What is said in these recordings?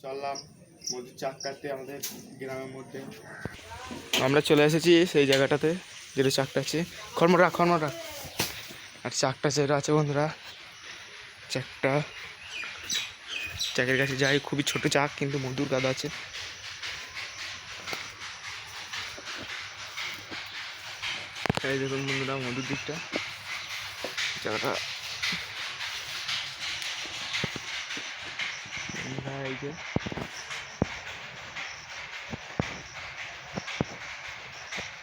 চললাম মধুর চাক কাটতে আমাদের গ্রামের মধ্যে। আমরা চলে এসেছি সেই জায়গাটাতে যেটা চাকটা আছে। খড়মটা আর চাকটা যেটা আছে বন্ধুরা, চাকের কাছে যাই। খুবই ছোট চাক কিন্তু মধুর গাদা আছে। এই দেখুন বন্ধুরা মধুর দিকটা, জায়গাটা এই যে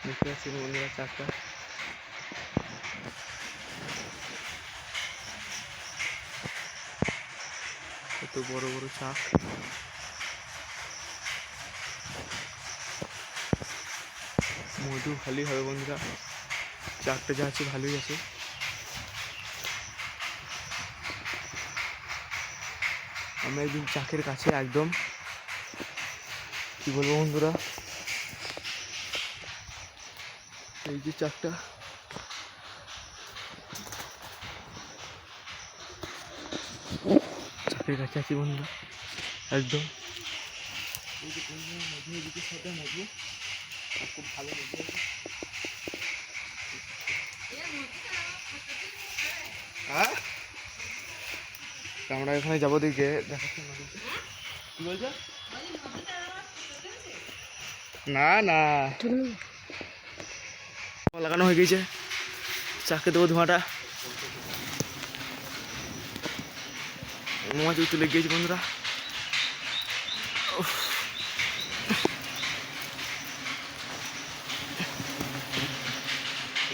দেখতে পাচ্ছি বন্ধুরা চাকটা। কত বড় বড় চাক। মধু ভালোই হবে বন্ধুরা, চাকটা যা আছে ভালোই আছে। আমরা একদিন চাকের কাছে একদম কি বলবো বন্ধুরা, এই যে চাকটা চাকের কাছে আছি বন্ধুরা একদম। এই যে মধু এদিকে সাথে মধু খুব ভালো মধু আছে। হ্যাঁ আমরা এখানে যাবো দিকে দেখাচ্ছি। কি বলছো? না না লাগানো হয়ে গেছে, চাকে দেবো ধোঁয়াটা। মৌমাছি তুলে গিয়েছে বন্ধুরা।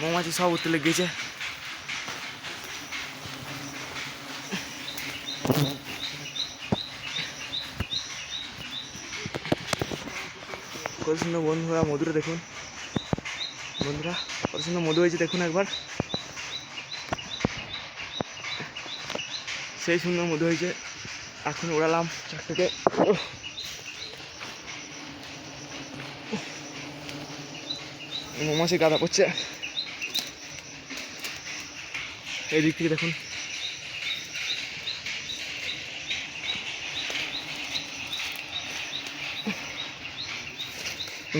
মৌমাছি সব উঠতে লেগেছে। কত সুন্দর বন্ধুরা মধুটা দেখুন, বন্ধুরা কত সুন্দর মধু হয়েছে দেখুন একবার। সেই সুন্দর মধু হয়েছে। এখন উড়ালাম চাকটাকে। মৌমাছি গাদা পড়ছে এই দিক থেকে দেখুন।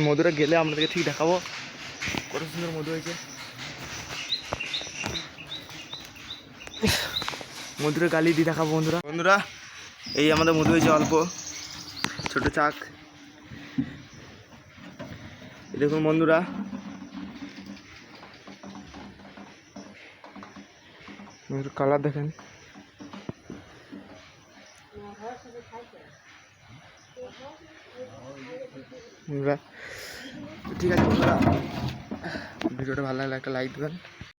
মধুটা গেলে আপনাদেরকে ঠিক দেখাবো কত সুন্দর মধু হয়েছে। মধুরে গালি দিয়ে দেখাবো বন্ধুরা। এই আমাদের মধু হয়েছে অল্প, ছোট চাক। দেখুন বন্ধুরা, কালার দেখেন। ঠিক আছে বন্ধুরা, ভিডিওটা ভালো লাগলে একটা লাইক দেবেন।